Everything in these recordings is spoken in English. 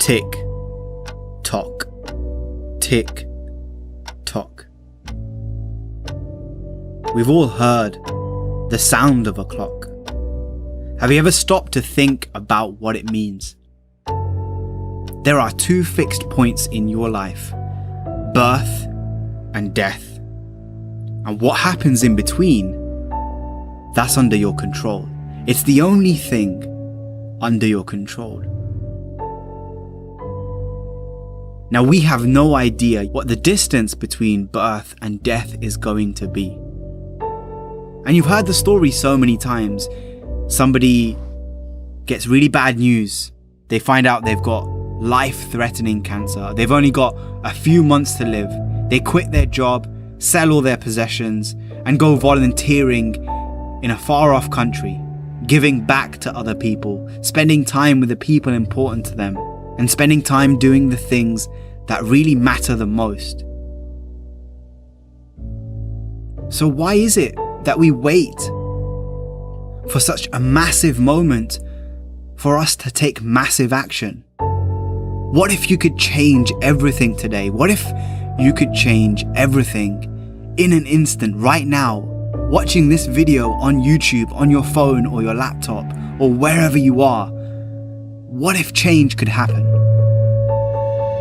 Tick, tock, tick, tock. We've all heard the sound of a clock. Have you ever stopped to think about what it means? There are two fixed points in your life, birth and death. And what happens in between, that's under your control. It's the only thing under your control. Now we have no idea what the distance between birth and death is going to be. And you've heard the story so many times. Somebody gets really bad news. They find out they've got life-threatening cancer. They've only got a few months to live. They quit their job, sell all their possessions, and go volunteering in a far-off country, giving back to other people, spending time with the people important to them, and spending time doing the things that really matter the most. So why is it that we wait for such a massive moment for us to take massive action? What if you could change everything today? What if you could change everything in an instant, right now, watching this video on YouTube, on your phone or your laptop, or wherever you are? What if change could happen?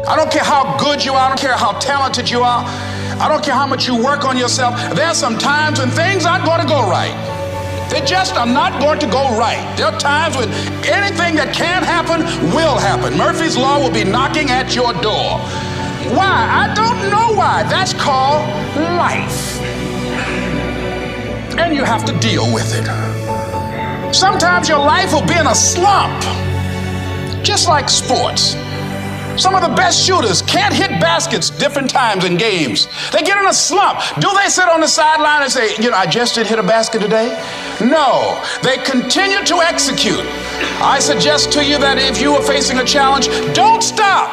I don't care how good you are, I don't care how talented you are, I don't care how much you work on yourself. There are some times when things aren't going to go right. They just are not going to go right. There are times when anything that can happen will happen. Murphy's Law will be knocking at your door. Why? I don't know why. That's called life. And you have to deal with it. Sometimes your life will be in a slump, just like sports. Some of the best shooters can't hit baskets different times in games. They get in a slump. Do they sit on the sideline and say, I just didn't hit a basket today? No, they continue to execute. I suggest to you that if you are facing a challenge, don't stop.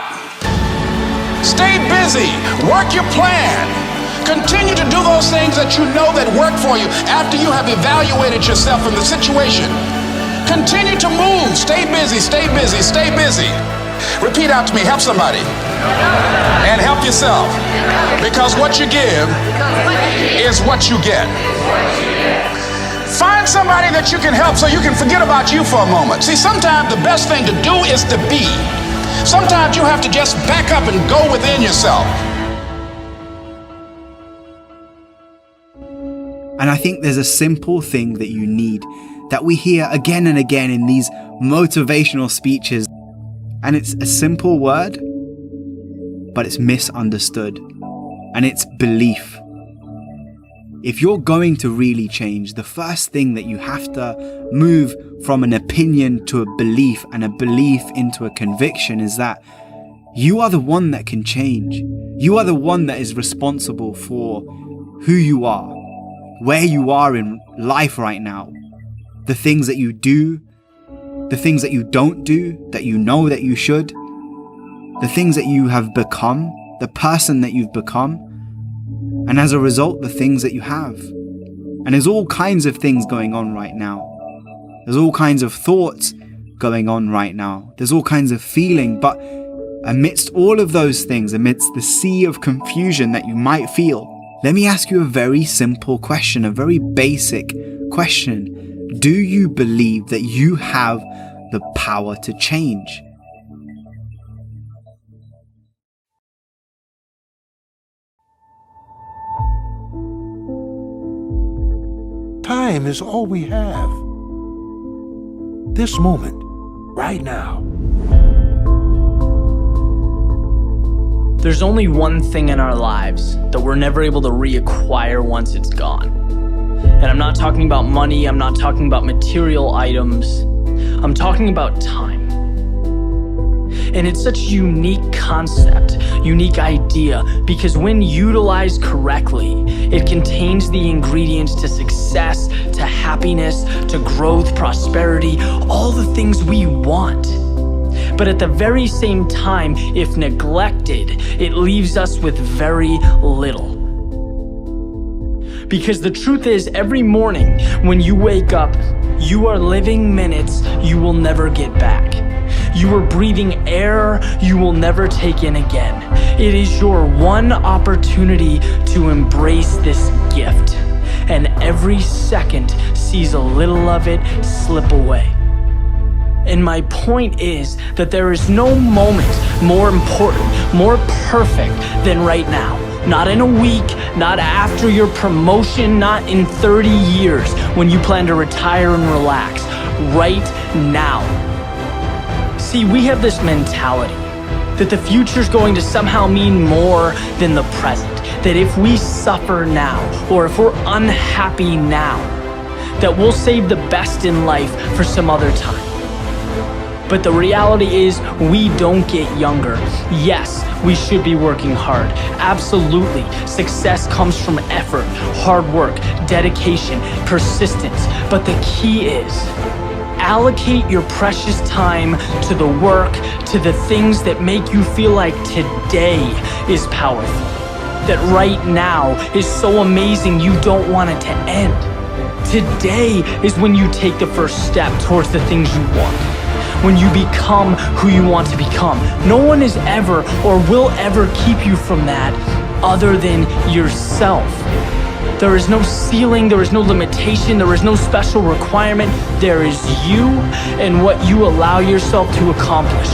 Stay busy, work your plan. Continue to do those things that you know that work for you after you have evaluated yourself in the situation. Continue to move, stay busy, stay busy, stay busy. Repeat out to me, help somebody. And help yourself. Because what you give is what you get. Find somebody that you can help so you can forget about you for a moment. See, sometimes the best thing to do is to be. Sometimes you have to just back up and go within yourself. And I think there's a simple thing that you need, that we hear again and again in these motivational speeches. And it's a simple word, but it's misunderstood. And it's belief. If you're going to really change, the first thing that you have to move from an opinion to a belief, and a belief into a conviction, is that you are the one that can change. You are the one that is responsible for who you are, where you are in life right now, the things that you do, the things that you don't do, that you know that you should, the things that you have become, the person that you've become, and as a result, the things that you have. And there's all kinds of things going on right now. There's all kinds of thoughts going on right now. There's all kinds of feeling, but amidst all of those things, amidst the sea of confusion that you might feel, let me ask you a very simple question, a very basic question. Do you believe that you have the power to change? Time is all we have. This moment, right now. There's only one thing in our lives that we're never able to reacquire once it's gone. And I'm not talking about money, I'm not talking about material items, I'm talking about time. And it's such a unique concept, unique idea, because when utilized correctly, it contains the ingredients to success, to happiness, to growth, prosperity, all the things we want. But at the very same time, if neglected, it leaves us with very little. Because the truth is, every morning when you wake up, you are living minutes you will never get back. You are breathing air you will never take in again. It is your one opportunity to embrace this gift, and every second sees a little of it slip away. And my point is that there is no moment more important, more perfect than right now. Not in a week, not after your promotion, not in 30 years when you plan to retire and relax. Right now. See, we have this mentality that the future's going to somehow mean more than the present. That if we suffer now, or if we're unhappy now, that we'll save the best in life for some other time. But the reality is, we don't get younger. Yes, we should be working hard. Absolutely. Success comes from effort, hard work, dedication, persistence. But the key is, allocate your precious time to the work, to the things that make you feel like today is powerful. That right now is so amazing you don't want it to end. Today is when you take the first step towards the things you want. When you become who you want to become. No one is ever or will ever keep you from that other than yourself. There is no ceiling, there is no limitation, there is no special requirement. There is you and what you allow yourself to accomplish.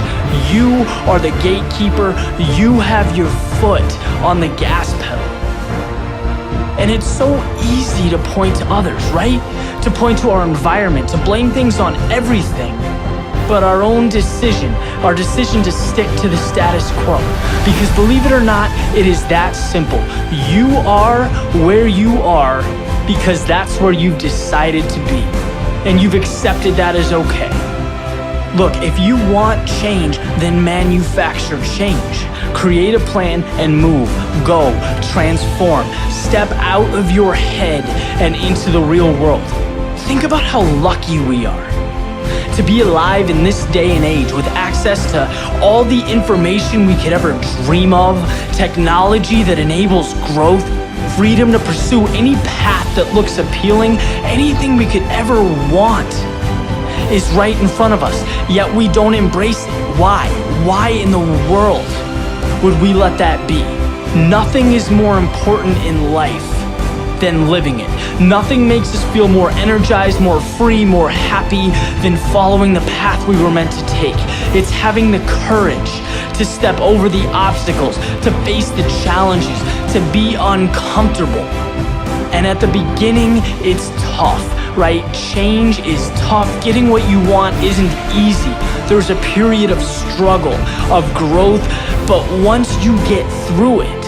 You are the gatekeeper. You have your foot on the gas pedal. And it's so easy to point to others, right? To point to our environment, to blame things on everything. But our own decision, our decision to stick to the status quo. Because believe it or not, it is that simple. You are where you are because that's where you've decided to be. And you've accepted that as okay. Look, if you want change, then manufacture change. Create a plan and move, go, transform. Step out of your head and into the real world. Think about how lucky we are to be alive in this day and age with access to all the information we could ever dream of, technology that enables growth, freedom to pursue any path that looks appealing, anything we could ever want is right in front of us, yet we don't embrace it. Why? Why in the world would we let that be? Nothing is more important in life than living it. Nothing makes us feel more energized, more free, more happy than following the path we were meant to take. It's having the courage to step over the obstacles, to face the challenges, to be uncomfortable. And at the beginning, it's tough, right? Change is tough. Getting what you want isn't easy. There's a period of struggle, of growth, but once you get through it,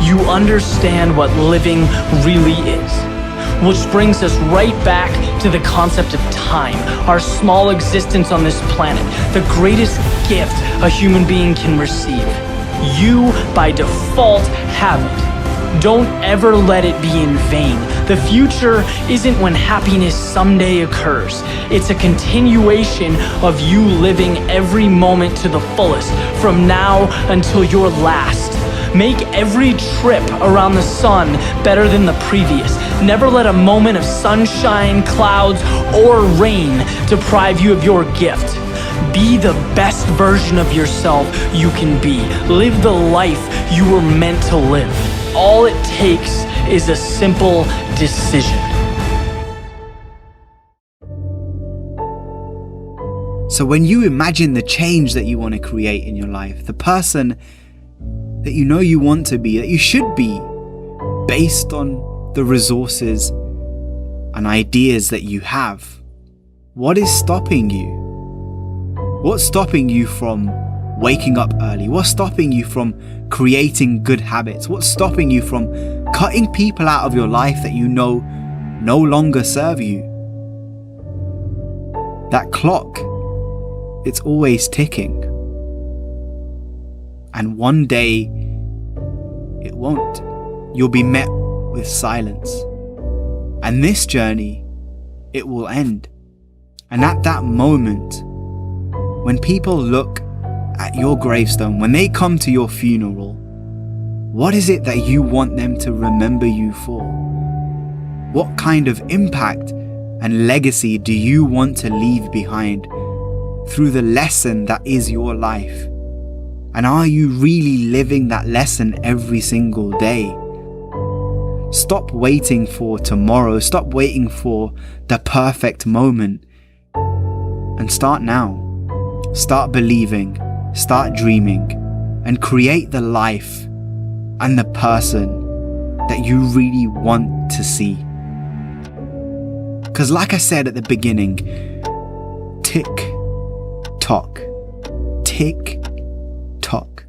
you understand what living really is. Which brings us right back to the concept of time, our small existence on this planet, the greatest gift a human being can receive. You, by default, have it. Don't ever let it be in vain. The future isn't when happiness someday occurs. It's a continuation of you living every moment to the fullest, from now until your last. Make every trip around the sun better than the previous. Never let a moment of sunshine, clouds, or rain deprive you of your gift. Be the best version of yourself you can be. Live the life you were meant to live. All it takes is a simple decision. So when you imagine the change that you want to create in your life, the person that you know you want to be, that you should be, based on the resources and ideas that you have, what is stopping you? What's stopping you from waking up early? What's stopping you from creating good habits? What's stopping you from cutting people out of your life that you know no longer serve you? That clock, it's always ticking. And one day, it won't. You'll be met with silence. And this journey, it will end. And at that moment, when people look at your gravestone, when they come to your funeral, what is it that you want them to remember you for? What kind of impact and legacy do you want to leave behind through the lesson that is your life? And are you really living that lesson every single day? Stop waiting for tomorrow. Stop waiting for the perfect moment. And start now. Start believing. Start dreaming. And create the life and the person that you really want to see. Because like I said at the beginning, tick tock, tick tock.